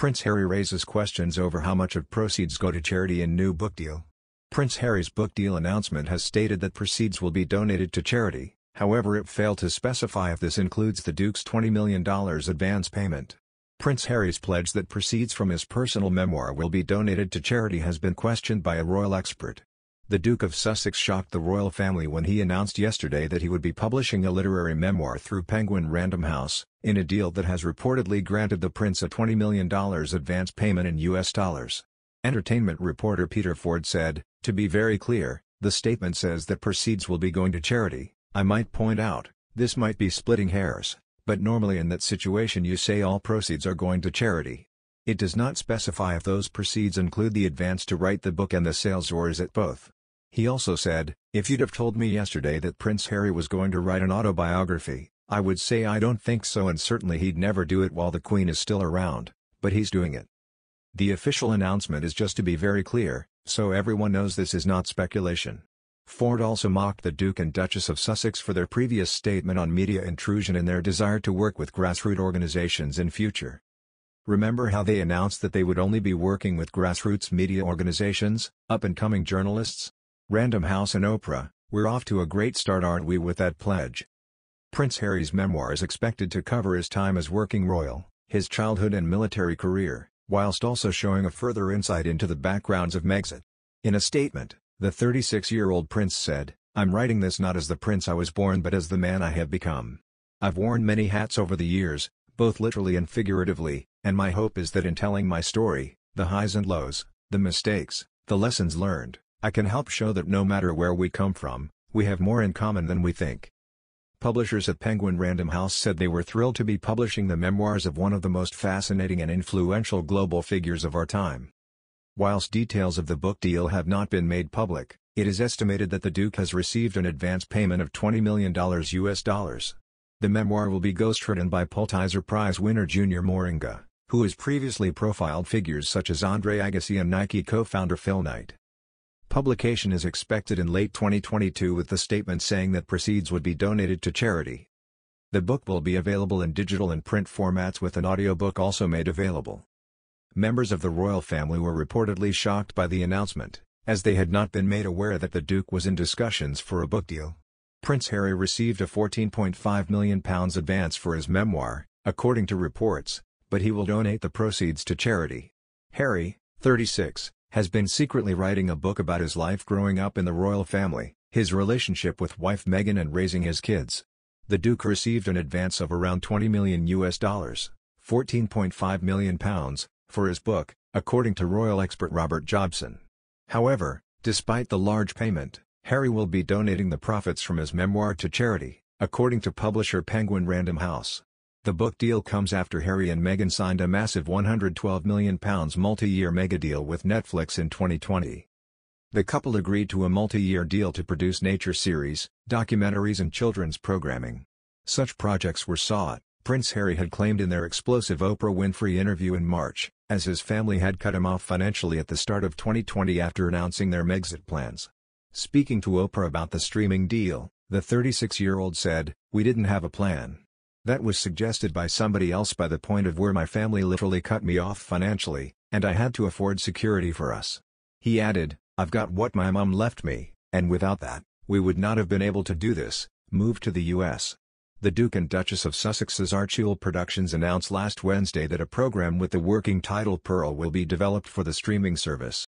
Prince Harry raises questions over how much of proceeds go to charity in new book deal. Prince Harry's book deal announcement has stated that proceeds will be donated to charity, however it failed to specify if this includes the Duke's $20 million advance payment. Prince Harry's pledge that proceeds from his personal memoir will be donated to charity has been questioned by a royal expert. The Duke of Sussex shocked the royal family when he announced yesterday that he would be publishing a literary memoir through Penguin Random House, in a deal that has reportedly granted the prince a $20 million advance payment in US dollars. Entertainment reporter Peter Ford said, "To be very clear, the statement says that proceeds will be going to charity. I might point out, this might be splitting hairs, but normally in that situation you say all proceeds are going to charity. It does not specify if those proceeds include the advance to write the book and the sales or is it both." He also said, "If you'd have told me yesterday that Prince Harry was going to write an autobiography, I would say I don't think so and certainly he'd never do it while the Queen is still around, but he's doing it." The official announcement is just to be very clear, so everyone knows this is not speculation. Ford also mocked the Duke and Duchess of Sussex for their previous statement on media intrusion and their desire to work with grassroots organizations in future. Remember how they announced that they would only be working with grassroots media organizations, up-and-coming journalists? Random House and Oprah, we're off to a great start aren't we with that pledge? Prince Harry's memoir is expected to cover his time as working royal, his childhood and military career, whilst also showing a further insight into the backgrounds of Meghan. In a statement, the 36-year-old prince said, "I'm writing this not as the prince I was born but as the man I have become. I've worn many hats over the years, both literally and figuratively, and my hope is that in telling my story, the highs and lows, the mistakes, the lessons learned, I can help show that no matter where we come from, we have more in common than we think." Publishers at Penguin Random House said they were thrilled to be publishing the memoirs of one of the most fascinating and influential global figures of our time. Whilst details of the book deal have not been made public, it is estimated that the Duke has received an advance payment of $20 million US dollars. The memoir will be ghostwritten by Pulitzer Prize winner Junior Moringa, who has previously profiled figures such as Andre Agassi and Nike co-founder Phil Knight. Publication is expected in late 2022 with the statement saying that proceeds would be donated to charity. The book will be available in digital and print formats with an audiobook also made available. Members of the royal family were reportedly shocked by the announcement, as they had not been made aware that the Duke was in discussions for a book deal. Prince Harry received a £14.5 million advance for his memoir, according to reports, but he will donate the proceeds to charity. Harry, 36, has been secretly writing a book about his life growing up in the royal family, his relationship with wife Meghan and raising his kids. The Duke received an advance of around $20 million US dollars, £14.5 million, for his book, according to royal expert Robert Jobson. However, despite the large payment, Harry will be donating the profits from his memoir to charity, according to publisher Penguin Random House. The book deal comes after Harry and Meghan signed a massive £112 million multi-year mega deal with Netflix in 2020. The couple agreed to a multi-year deal to produce nature series, documentaries and children's programming. Such projects were sought, Prince Harry had claimed in their explosive Oprah Winfrey interview in March, as his family had cut him off financially at the start of 2020 after announcing their Megxit plans. Speaking to Oprah about the streaming deal, the 36-year-old said, "We didn't have a plan. That was suggested by somebody else by the point of where my family literally cut me off financially, and I had to afford security for us." He added, "I've got what my mom left me, and without that, we would not have been able to do this, move to the US." The Duke and Duchess of Sussex's Archie Productions announced last Wednesday that a program with the working title Pearl will be developed for the streaming service.